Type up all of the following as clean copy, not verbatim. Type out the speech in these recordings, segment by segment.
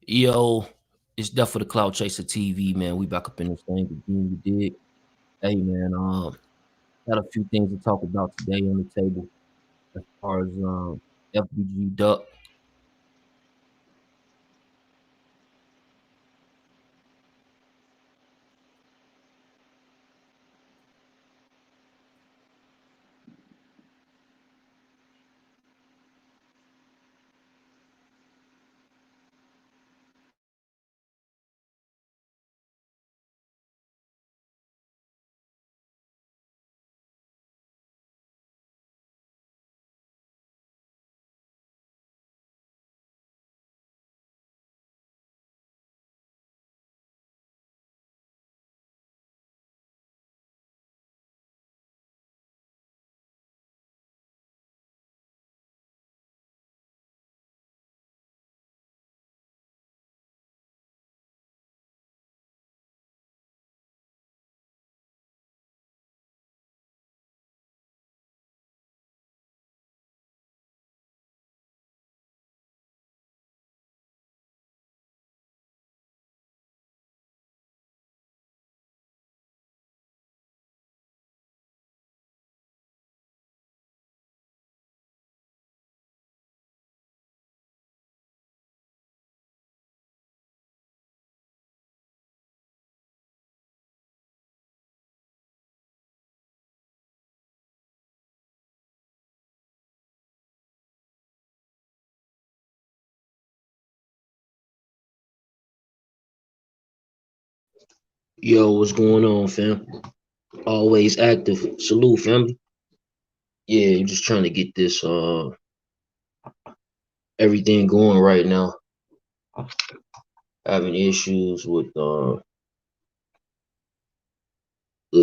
Yo, it's Death for the Cloud Chaser TV, man. We back up in this thing again, you dig? Hey, man, got a few things to talk about today on the table as far as FBG Duck. Yo, what's going on, fam? Always active. Salute, family. Yeah, just trying to get this everything going right now. Having issues with the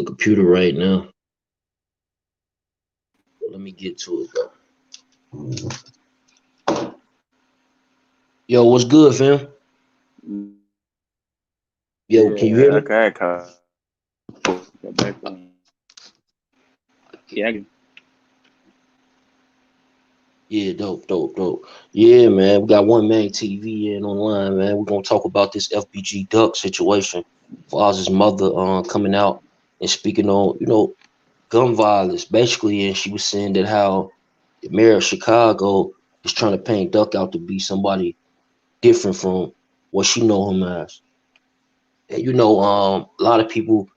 computer right now. Let me get to it though. Yo, what's good, fam? Yo, can you hear Yeah, me? okay, got back on. Yeah, Yeah, dope. Yeah, man, we got one main TV in online, man. We're gonna talk about this FBG Duck situation. Foz's mother coming out and speaking on, gun violence, basically, and she was saying that how the mayor of Chicago is trying to paint Duck out to be somebody different from what she know him as. And a lot of people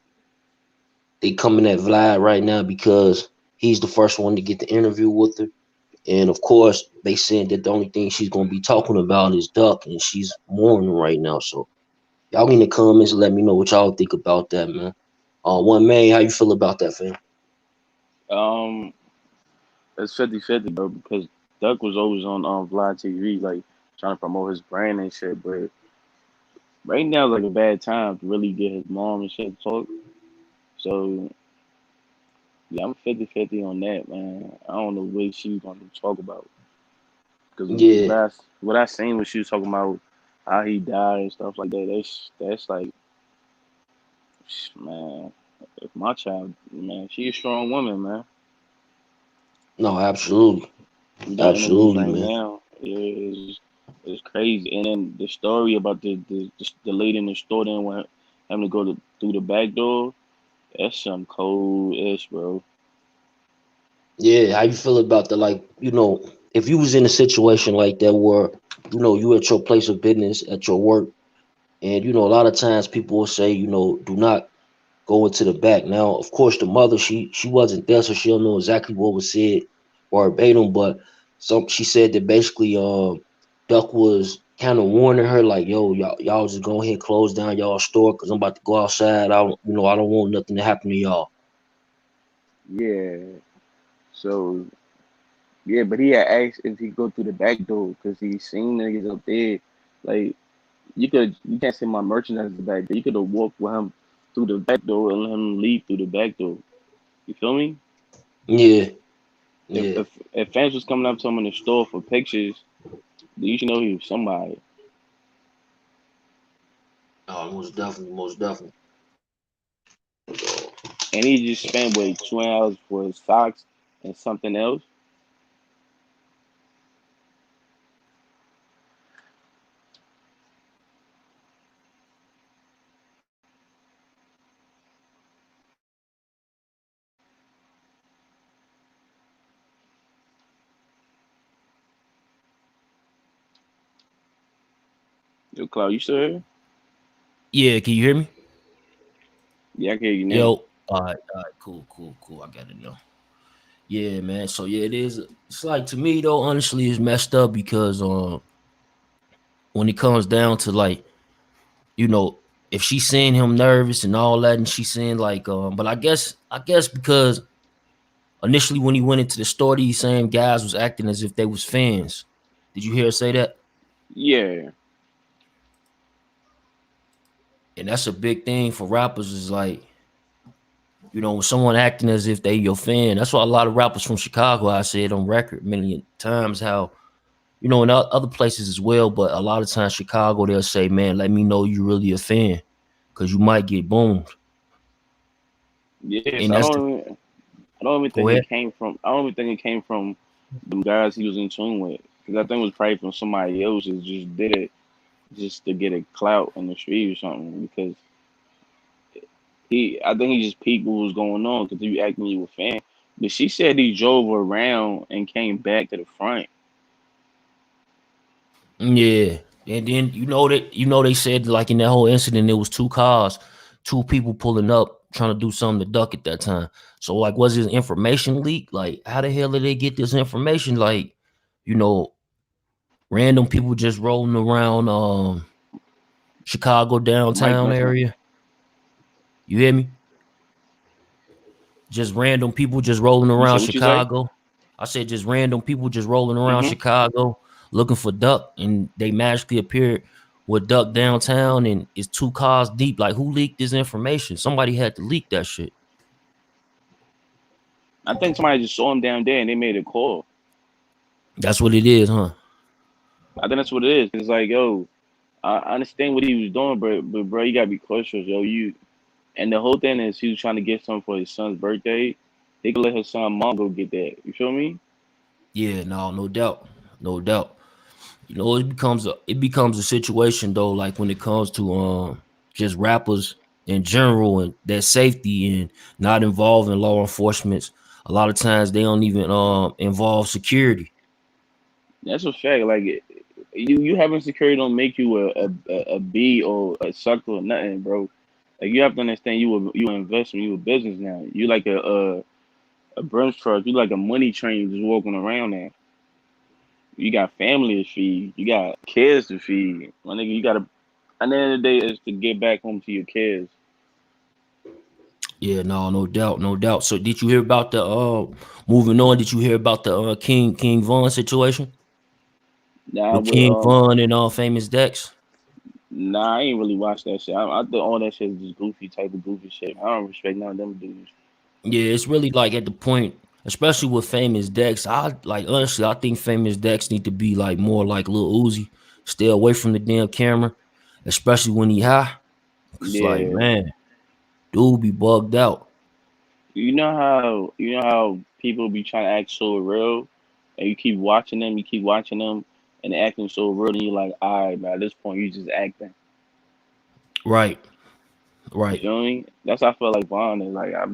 they coming at Vlad right now because he's the first one to get the interview with her. And of course, they said that the only thing she's gonna be talking about is Duck, and she's mourning right now. So y'all in the comments let me know what y'all think about that, man. One man, how you feel about that, fam? um, it's 50-50, bro, because Duck was always on Vladtv, like trying to promote his brand and shit. But right now, like a bad time to really get his mom and shit to talk. So yeah, I'm 50-50 on that, man. I don't know what she's going to talk about because Yeah, what I seen when she was talking about how he died and stuff like that. That's like, man, if my child, man, she a strong woman, man. no, absolutely, We doing interviews absolutely, right man. now. It's crazy. And then the story about the lady in the store didn't want him to through the back door. That's some cold ish, bro. Yeah, how you feel about the like, if you was in a situation like that where, you at your place of business at your work, and a lot of times people will say, do not go into the back. Now, of course, the mother she wasn't there, so she don't know exactly what was said verbatim, but she said that basically Duck was kind of warning her like, yo, y'all just go ahead and close down y'all store because I'm about to go outside. I don't want nothing to happen to y'all. Yeah. So yeah, but he had asked if he go through the back door because he seen niggas up there. Like you can't send my merchandise to the back door. You could have walked with him through the back door and let him leave through the back door. You feel me? Yeah, If yeah. if if fans was coming up to him in the store for pictures, you should know he was somebody. Oh, most definitely, most definitely. And he just spent what 2 hours for his socks and something else. Yo, Cloud, you still here? Yeah, can you hear me? Yeah, I can hear you now. Yo, all right, cool. I got it now. Yeah, man. So yeah, it is. It's like to me though, honestly, it's messed up because when it comes down to like, you know, if she's seeing him nervous and all that, and she's saying like, but I guess because initially when he went into the store, these same guys was acting as if they was fans. Did you hear her say that? Yeah, And that's a big thing for rappers. Is like, when someone acting as if they your fan. That's why a lot of rappers from Chicago, I said on record many times, how in other places as well, but a lot of times Chicago, they'll say, "Man, let me know you really a fan, because you might get boomed." yes. And that's the I don't even go think ahead. it came from. I don't even think it came from the guys he was in tune with. Because I think it was probably from somebody else that just did it just to get a clout in the street or something. Because I think he just peeped what was going on because he acting you a fan. But she said he drove around and came back to the front. Yeah, and then they said like in that whole incident, there was two cars, two people pulling up trying to do something to duck at that time. So like, was his information leaked? Like, how the hell did they get this information? Like, you know, random people just rolling around Chicago Mike downtown messing up. area. You hear me? Just random people just rolling You around said what you say? Chicago. I said just random people just rolling around Mm-hmm. Chicago looking for Duck, and they magically appeared with Duck downtown, and it's two cars deep. Like, who leaked this information? Somebody had to leak that shit. I think somebody just saw him down there and they made a call. That's what it is, huh? I think that's what it is. It's like, yo, I understand what he was doing, but bro, you gotta be cautious, yo. And the whole thing is he was trying to get something for his son's birthday. He could let his son mom go get that. You feel me? Yeah, no doubt, no doubt. It becomes a situation though, like when it comes to just rappers in general and their safety and not involving law enforcement. A lot of times they don't even involve security. That's a fact. Like you having security don't make you a B or a sucker or nothing, bro. Like you have to understand you an investment, you a business now. You like a brunch truck, you like a money train just walking around there. You got family to feed, you got kids to feed. My nigga, you gotta at the end of the day is to get back home to your kids. Yeah, no doubt, no doubt. So did you hear about the moving on? Did you hear about the King Von situation Nah, with with King Von and Famous Dex? nah, I ain't really watched that shit. I think all that shit is just goofy type of goofy shit. I don't respect none of them dudes. Yeah, it's really like at the point, especially with Famous Dex. I like honestly, I think Famous Dex need to be like more like Lil Uzi, stay away from the damn camera, especially when he high. Cause like, Yeah. man, dude be bugged out. You know how people be trying to act so real, and you keep watching them, and they acting so real, and you're like, all right, man. At this point, you just acting. Right, You right. feel me? That's how I feel like Vaughn is. Like I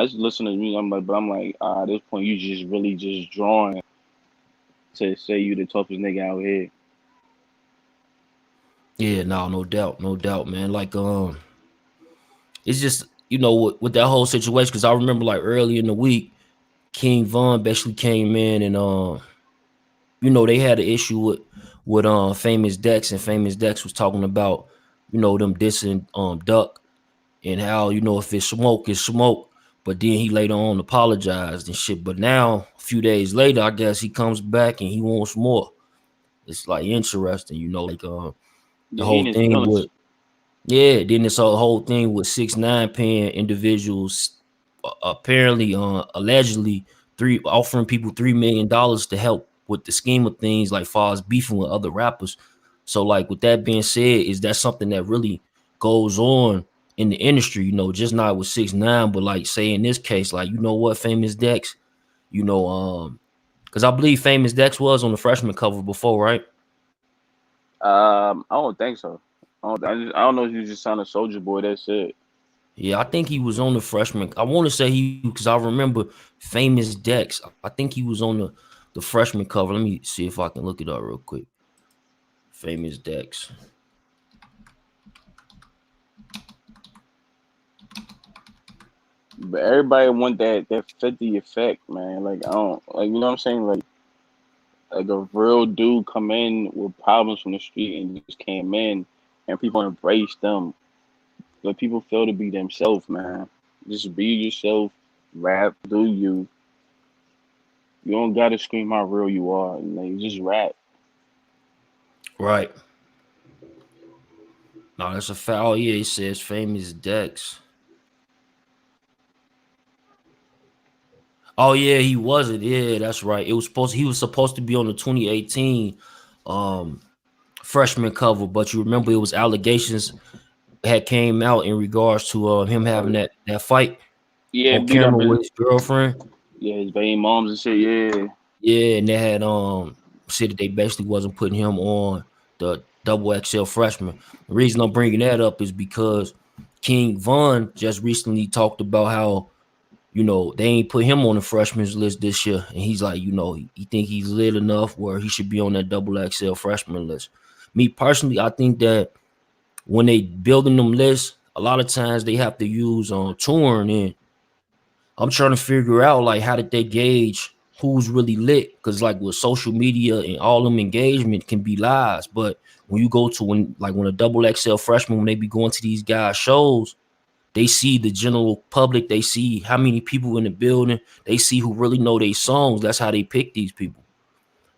just listen to me. I'm like, at this point, you just really just drawing to say you the toughest nigga out here. Yeah, no doubt, no doubt, man. Like, it's just with that whole situation. Cause I remember like early in the week, King Von basically came in and they had an issue with Famous Dex, and Famous Dex was talking about them dissing Duck, and how if it's smoke, it's smoke. But then he later on apologized and shit. But now a few days later, I guess he comes back and he wants more. It's like interesting, like the Yeah, he in whole his thing feelings. with yeah. Then this whole thing with 6ix9ine paying individuals apparently allegedly three offering people $3 million to help with the scheme of things, like far as beefing with other rappers. So like with that being said, is that something that really goes on in the industry, just not with 6ix9ine, but like say in this case, like what, Famous Dex, because I believe Famous Dex was on the freshman cover before, right? I don't think so. I don't know if you just signed a Soldier Boy. That's it. Yeah, I think he was on the freshman. I want to say he, because I remember Famous Dex. I think he was on the freshman cover. Let me see if I can look it up real quick. Famous Dex. But everybody want that 50 effect, man. Like I don't like, you know what I'm saying? Like a real dude come in with problems from the street and just came in and people embrace them. Let people feel to be themselves, man. Just be yourself, rap, do you. You don't gotta scream how real you are. Like just rap. Right. No, that's a fact. Oh yeah, he says Famous Dex. Oh yeah, he wasn't. Yeah, that's right. He was supposed to be on the 2018 um freshman cover, but you remember it was allegations had came out in regards to him having Uh, that fight yeah, on beat up camera his with his girlfriend. yeah, his baby moms and shit, yeah. Yeah, and they had said that they basically wasn't putting him on the double XL freshman. The reason I'm bringing that up is because King Von just recently talked about how they ain't put him on the freshman's list this year, and he's like, he think he's lit enough where he should be on that double XL freshman list. Me personally, I think that when they building them lists, a lot of times they have to use touring, and I'm trying to figure out like how did they gauge who's really lit, because like with social media and all them engagement can be lies, but when you go to when a double XL freshman, when they be going to these guys shows, they see the general public, they see how many people in the building, they see who really know their songs. That's how they pick these people.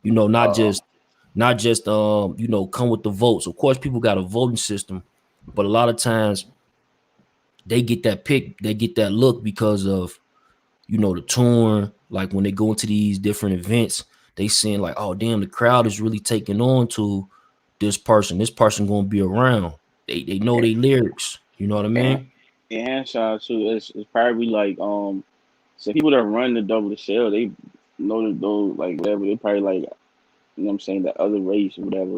Not Uh, just come with the votes. Of course, people got a voting system, but a lot of times they get that pick, they get that look because of the touring. Like when they go into these different events, they seeing like, oh damn, the crowd is really taking on to this person. This person gonna be around. They know and, their lyrics. You know what I and, mean? and shout out to it's probably like so people that run the double shell, they know that those like whatever, they probably like, you know what I'm saying, the other race or whatever.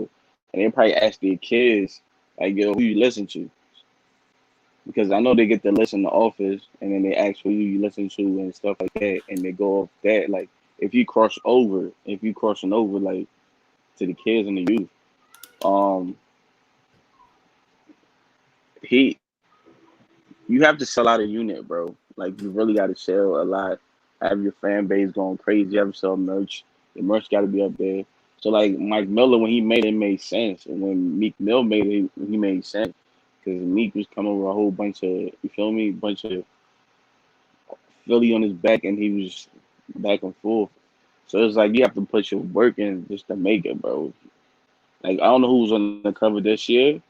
And they probably ask their kids, like, yo, who you listen to? Because I know they get the list in the office and then they ask who you listen to and stuff like that, and they go off that. Like if you crossing over like to the kids and the youth, um he you have to sell out a unit, bro. Like you really gotta sell a lot, have your fan base going crazy, you have to sell merch. The merch gotta be up there. So like Mike Miller, when he made it, made sense. And when Meek Mill made it, he made sense. Because Meek was coming with a whole bunch of, you feel me, bunch of Philly on his back, and he was back and forth. So it's like you have to put your work in just to make it, bro. Like I don't know who was on the cover this year,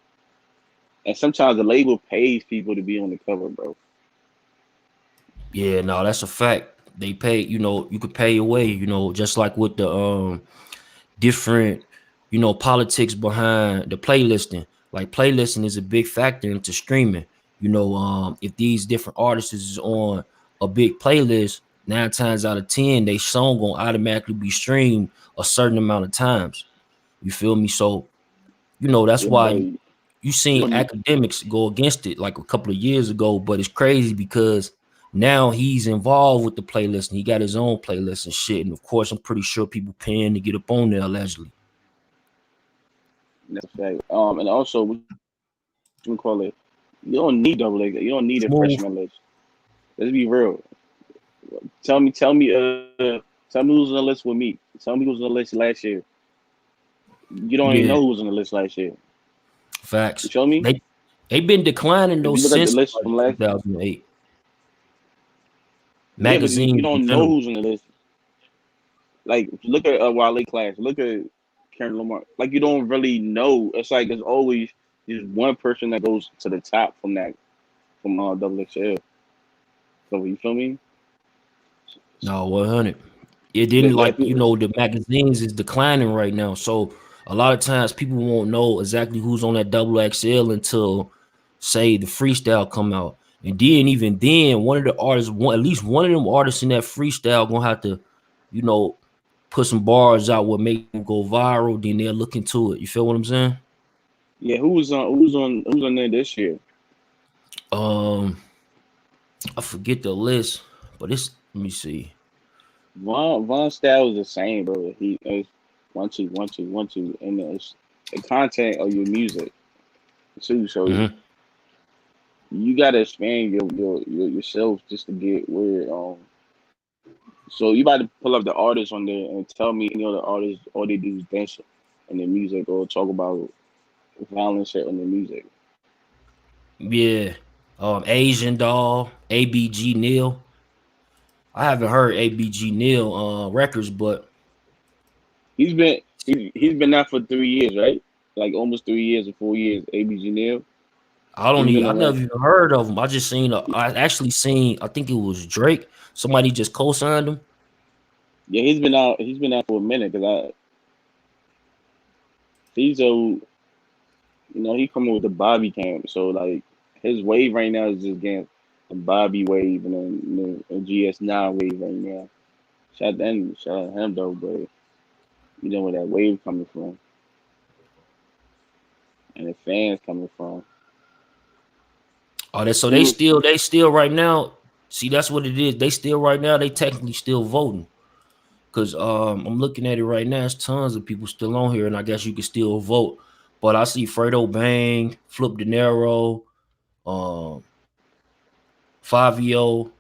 and sometimes the label pays people to be on the cover, bro. Yeah, no, that's a fact. They pay, you could pay your way, just like with the different, politics behind the playlisting. Like playlisting is a big factor into streaming. If these different artists is on a big playlist, 9 times out of 10, they song gonna automatically be streamed a certain amount of times. You feel me? So, that's Yeah, why but you you seen don't academics go against it like a couple of years ago, but it's crazy because now he's involved with the playlist and he got his own playlist and shit. And of course, I'm pretty sure people paying to get up on there allegedly. that's a fact. And also what you call it, you don't need double A. You don't need a Smooth. freshman list. Let's be real. Tell me who's on the list with me. Tell me who's on the list last year. You don't even Yeah, know who was on the list last year. You facts. feel me? They been declining If though you look at the since list like from last, 2008. yeah, but you Magazines in don't know general. who's on the list. Like look at Wale class. Look at Karen Lamar. Like you don't really know. It's like there's always just one person that goes to the top from that from double XL. So you feel me? No, 100. It didn't, The, like, if you, the magazines is declining right now. So a lot of times people won't know exactly who's on that double XL until say the freestyle come out. And then even then, one of the artists, at least one of them artists in that freestyle gonna have to, you know, put some bars out what make them go viral, then they'll look into it. You feel what I'm saying? yeah, who's on there this year? Um, I forget the list, but it's let me see. Von style is the same, bro. He is 1 2 1 2 1 2, and it's the content of your music too. So Mm-hmm. you gotta expand yourself just to get where So you about to pull up the artists on there and tell me any other artists all they do is dance in their music or talk about violent shit in their music. Yeah. Asian Doll, ABG Neil. I haven't heard ABG Neil records, but He's been he's been out for 3 years, right? Like almost 3 years or 4 years. ABG Neil. He's been I never around. even heard of him. I just seen I actually seen, I think it was Drake. Somebody just co-signed him. Yeah, he's been out. He's been out for a minute because he's he coming with the Bobby camp. So like his wave right now is just getting the Bobby wave and then the GS9 wave right now. Shout out him though, but you know where that wave coming from and the fans coming from. Oh, so Who they still right now. See, that's what it is. They still right now. They technically still voting. Cause I'm looking at it right now. There's tons of people still on here, and I guess you can still vote. But I see Fredo Bang, Flip De Niro, um, Fabio,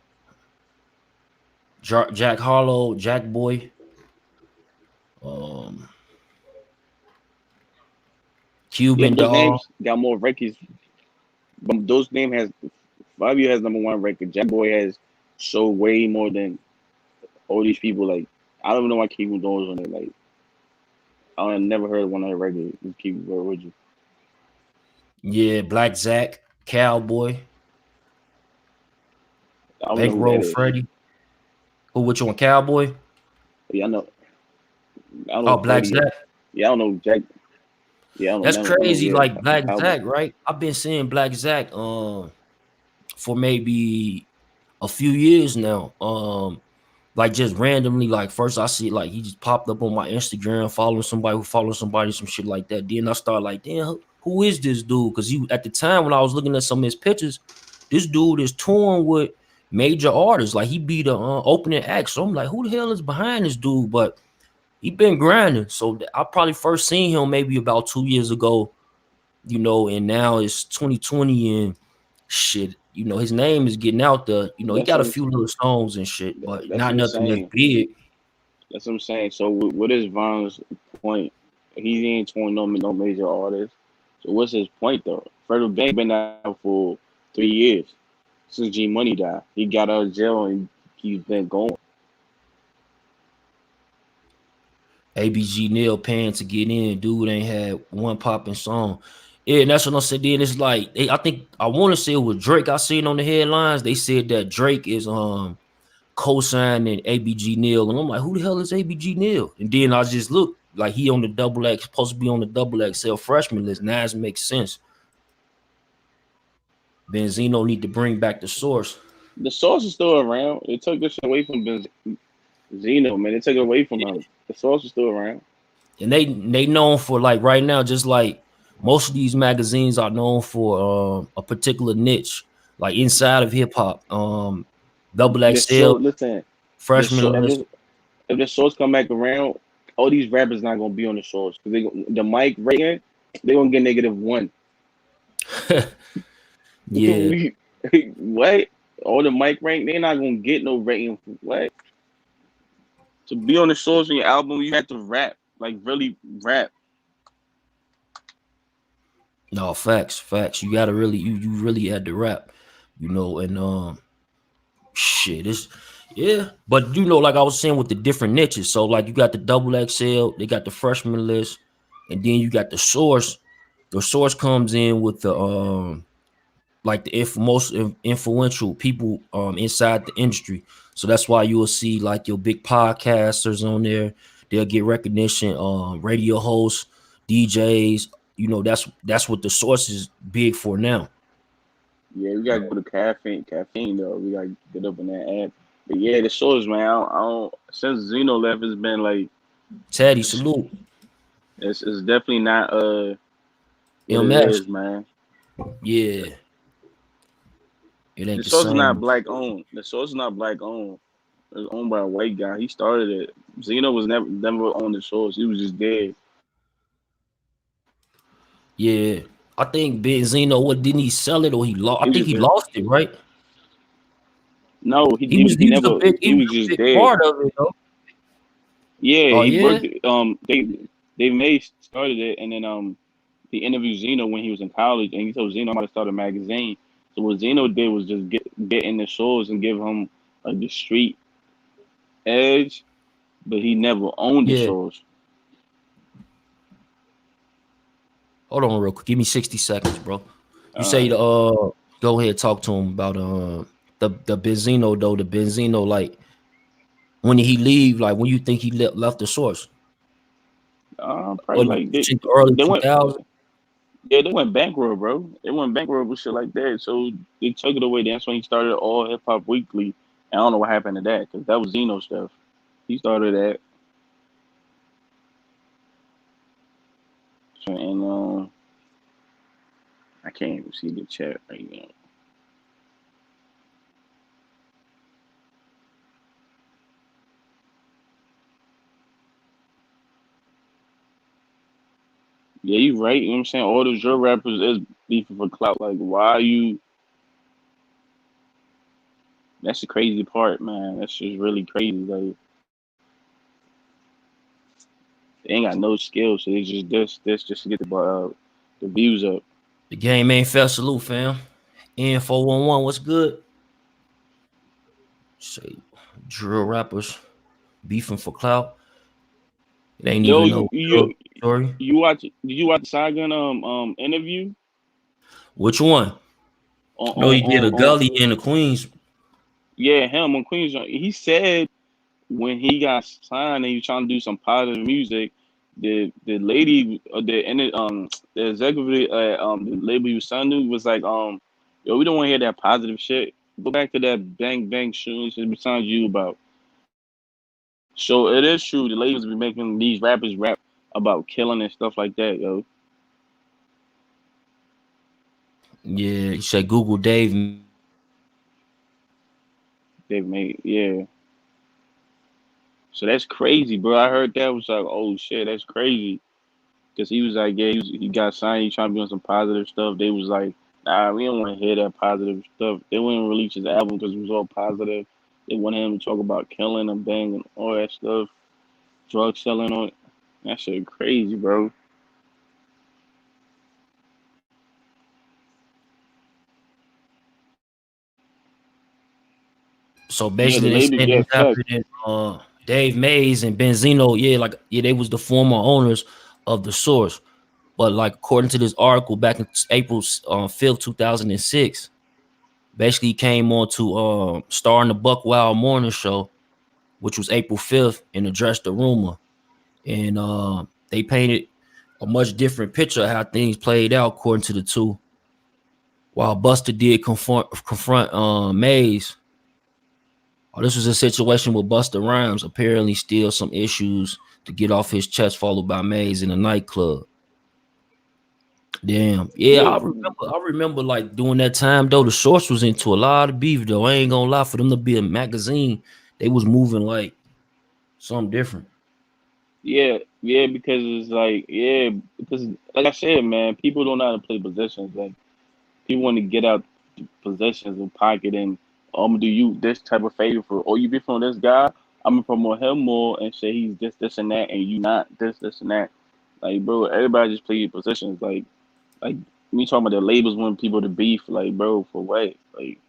Jack Harlow, Jack Boy, um, yeah, Cuban those Doll. names got more records. But those name has Fabio has #1 record. Jack Boy has sold way more than all these people. Like I don't even know why keep doing on it. Like I never heard one of her records. Just keep it real with you. Yeah, Black Zach, Cowboy, I don't know who that Bankroll is. Freddy. Who which one? Cowboy? But yeah, I know. I don't know Oh, who Black Freddie is. Zach. Yeah, I don't know Jack. Yeah, That's I don't know crazy. yet. Like Black Cowboy. Zach, right? I've been seeing Black Zach for maybe a few years now. Like just randomly, like first I see like he just popped up on my Instagram, following somebody who follows somebody, some shit like that. Then I start like, damn, who is this dude? Because he at the time when I was looking at some of his pictures, this dude is touring with major artists. Like he be the opening act. So I'm like, who the hell is behind this dude? But he been grinding. So I probably first seen him maybe about 2 years ago, and now it's 2020 and shit. His name is getting out there. He That's got a what few little songs and shit, but that's not what I'm nothing that's saying. big. That's what I'm saying. So what is Von's point? He ain't touring no major artists. So what's his point though? Fredo Bang been out for 3 years since G Money died. He got out of jail and he's been going. ABG Neil paying to get in. Dude ain't had one popping song. Yeah, and that's what I said. Then it's like I think I want to say it was Drake. I seen on the headlines. They said that Drake is co-signing ABG Neil, and I'm like, who the hell is ABG Neil? And then I just look like he on the double X, supposed to be on the double XL freshman list. Now it makes sense. Benzino need to bring back the source. The source is still around. It took this away from Zeno, man. It took it away from him. The source is still around. And they known for like right now, just like most of these magazines are known for a particular niche, like inside of hip hop. Double The XL, so listen, the freshman so list. if the source come back around, all these rappers not gonna be on the source because the mic rating they gonna get -1. Yeah. What? All the mic rank they not gonna get no rating. What? To be on the source in your album, you have to rap like really rap. No, facts. You gotta really you really had to rap, and shit, it's yeah. But like I was saying with the different niches. So like you got the double XL, they got the freshman list, and then you got the source. The source comes in with the like the most influential people inside the industry. So that's why you will see like your big podcasters on there. They'll get recognition, radio hosts, DJs. That's what the source is big for now. Yeah, we gotta go to caffeine though. We gotta get up in that app. But yeah, the source, man. I don't since Zeno left, it's been like Teddy, salute. it's definitely not what it MS. is, man. Yeah, it The ain't the source is not same. black owned. The source is not black owned. It was owned by a white guy. He started it. Zeno was never on the source. He was just dead. Yeah, I think Benzino. What didn't he sell it or he lost? I He think was he just lost it, right? no, He was he he was a never big he he was was a just big dead. part of it though. Yeah, Oh he yeah, worked it. They made started it, and then he interviewed Zeno when he was in college, and he told Zeno how to start a magazine. So what Zeno did was just get in the source and give him like the street edge, but he never owned the yeah. source. Hold on real quick. Give me 60 seconds, bro. You say Uh, go ahead talk to him about the Benzino though. The Benzino like when did he leave? Like when you think he left the source? Probably Or you like think the early they went 2000s? yeah they went bankrupt, bro. They went bankrupt with shit like that. So they took it away. That's when he started All Hip Hop Weekly. I don't know what happened to that because that was Zeno stuff. He started that, and I can't even see the chat right now. Yeah, you right. You know what I'm saying? All those drill rappers is beefing for clout. Like, why you? That's the crazy part, man. That's just really crazy. Like, they ain't got no skills, so they just this just to get the views up. The game ain't fair. Salute, fam. N411, what's good? Say drill rappers beefing for clout. It ain't Yo, even no real story. you watch? Did you watch the Saigon interview Which one? on No, he did a on gully in the Queens. yeah him on Queens? He said when he got signed and he was trying to do some positive music, the lady the executive the label you signed to was like yo, we don't want to hear that positive shit. Go back to that bang bang shooting shit besides you about. So it is true the labels be making these rappers rap about killing and stuff like that, yo. Yeah, he said Google Dave. They made yeah. So that's crazy, bro. I heard that was like, oh shit, that's crazy. Cause he was like, yeah, he got signed. He trying to be on some positive stuff. They was like, nah, we don't want to hear that positive stuff. They wouldn't release his album because it was all positive. They wanted him to talk about killing and banging, all that stuff, drug selling on it. That shit crazy, bro. So Yeah, the basically, they label saying this get fucked. happened in Dave Mays and Benzino. Yeah, like yeah, they was the former owners of the source. But like according to this article back in April 5th, 2006, basically he came on to star in the Buck Wild Morning Show, which was April 5th, and addressed the rumor. And they painted a much different picture of how things played out according to the two. While Buster did confront Mays. Oh, this was a situation with Busta Rhymes apparently still some issues to get off his chest, followed by Mays in a nightclub. Damn. Yeah, Yeah, I remember like during that time though, the Source was into a lot of beef though. I ain't gonna lie, for them to be a magazine, they was moving like something different. yeah, because it's like, yeah, because like I said, man, people don't know how to play positions. Like people want to get out possessions and pocket and I'm gonna do you this type of favor for or you be from this guy, I'm gonna promote him more and say he's this and that and you not this and that. Like bro, everybody just play your positions. Like me talking about the labels wanting people to beef, like bro, for what? Like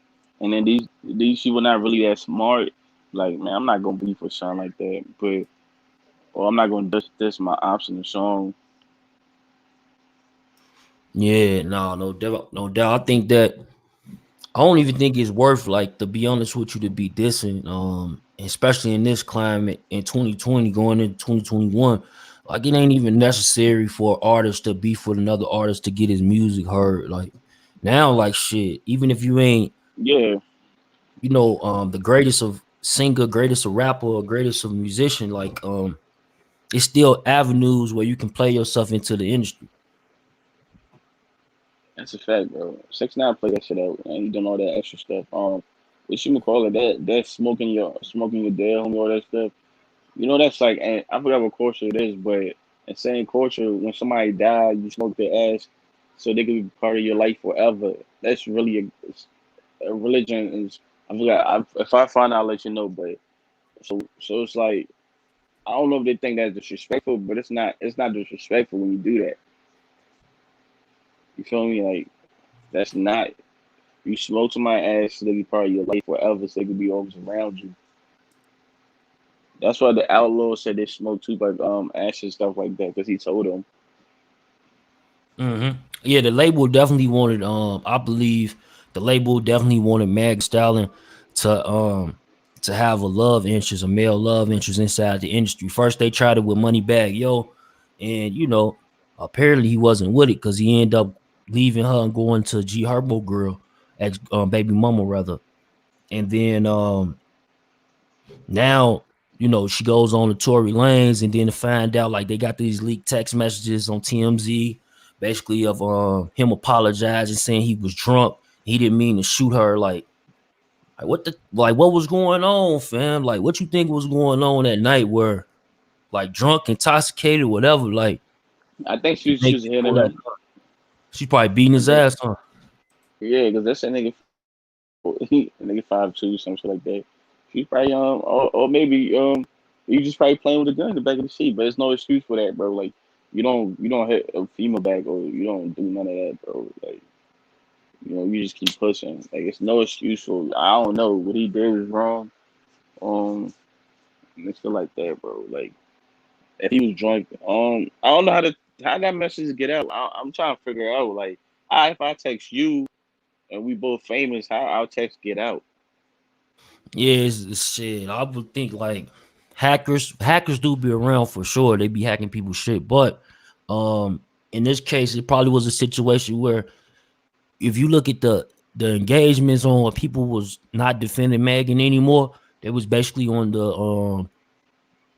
and then these people not really that smart. Like, man, I'm not gonna beef with Sean like that, but or I'm not gonna this my option and song. Yeah, no doubt, no doubt. I think that I don't even think it's worth like to be honest with you to be dissing, especially in this climate in 2020 going into 2021. Like it ain't even necessary for an artist to beef with another artist to get his music heard. Like now, like shit, even if you ain't, Yeah, the greatest of singer, greatest of rapper, or greatest of musician, like it's still avenues where you can play yourself into the industry. that's a fact, bro. 6ix9ine play that shit out, and he done all that extra stuff. What you call it? That smoking your dead homie, all that stuff. You know, that's like, and I forgot what culture it is, but in same culture, when somebody died, you smoke their ass. so they could be part of your life forever. That's really a religion. Is I forgot. If I find out, I'll let you know. But so it's like I don't know if they think that's disrespectful, but it's not. It's not disrespectful when you do that. You feel me? Like that's not. You smoke to my ass, so they be part of your life forever, so they could be always around you. That's why the outlaw said they smoked Tupac ash and stuff like that, because he told them. Hmm. Yeah, the label definitely wanted. I believe the label definitely wanted Mag Stallion to to have a love interest, a male love interest inside the industry. First, they tried it with Moneybag Yo, and apparently he wasn't with it because he ended up leaving her and going to G Herbo girl, ex baby mama rather, and then now, she goes on to Tory Lanez, and then to find out like they got these leaked text messages on TMZ, basically of him apologizing, saying he was drunk. He didn't mean to shoot her. What was going on, fam? Like, what you think was going on that night? Where like drunk, intoxicated, whatever. Like, I think to she make was you hitting pull that. him. She probably beating his ass, huh? Yeah, because that's a nigga. A nigga 5'2", some shit like that. She's probably or maybe you just probably playing with a gun in the back of the seat. But there's no excuse for that, bro. Like you don't hit a female back or you don't do none of that, bro. Like you just keep pushing. Like it's no excuse for. I don't know what he did was wrong. And it's still like that, bro. Like if he was drunk, I don't know how that message get out. I'm trying to figure out. Like, if I text you and we both famous, how our text get out? Yeah, it's shit. I would think like hackers do be around for sure. They be hacking people's shit, but in this case, it probably was a situation where if you look at the engagements on when people was not defending Megan anymore, they was basically on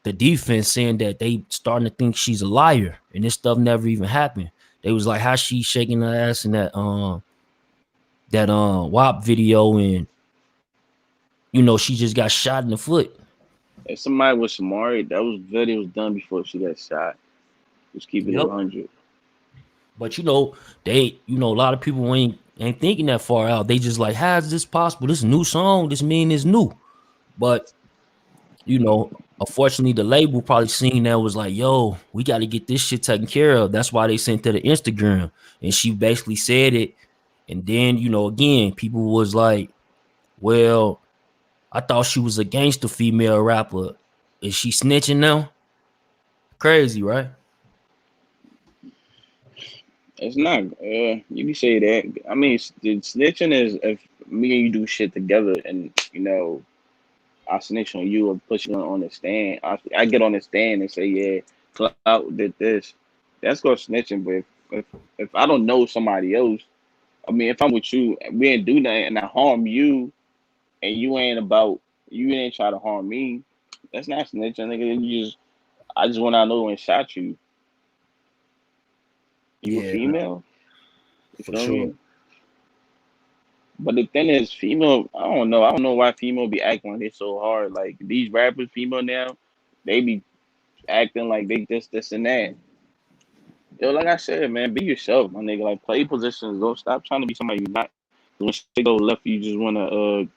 the defense saying that they starting to think she's a liar and this stuff never even happened. They was like how she shaking her ass in that WAP video, and she just got shot in the foot. If somebody was smart, that was video was done before she got shot. Just keep it Yep. 100. But a lot of people ain't thinking that far out. They just like, how is this possible? This new song, this mean is new. But unfortunately, the label probably seen that was like, yo, we got to get this shit taken care of. That's why they sent to the Instagram, and she basically said it. And then again, people was like, well, I thought she was a gangster female rapper. Is she snitching now? Crazy, right? It's not. You can say that. I mean, the snitching is if me and you do shit together, and I snitch on you or put you on the stand. I get on the stand and say, yeah, Clout did this. That's called snitching. But if I don't know somebody else, I mean, if I'm with you, and we ain't do nothing, and I harm you, and you ain't try to harm me. That's not snitching, nigga. I just went out know and shot you. You a Yeah, female? You for feel sure. me? But the thing is, female. I don't know. I don't know why female be acting like they so hard. Like these rappers, female now, they be acting like they this and that. Yo, like I said, man, be yourself, my nigga. Like play positions. Don't stop trying to be somebody you're not. When shit go left, you just wanna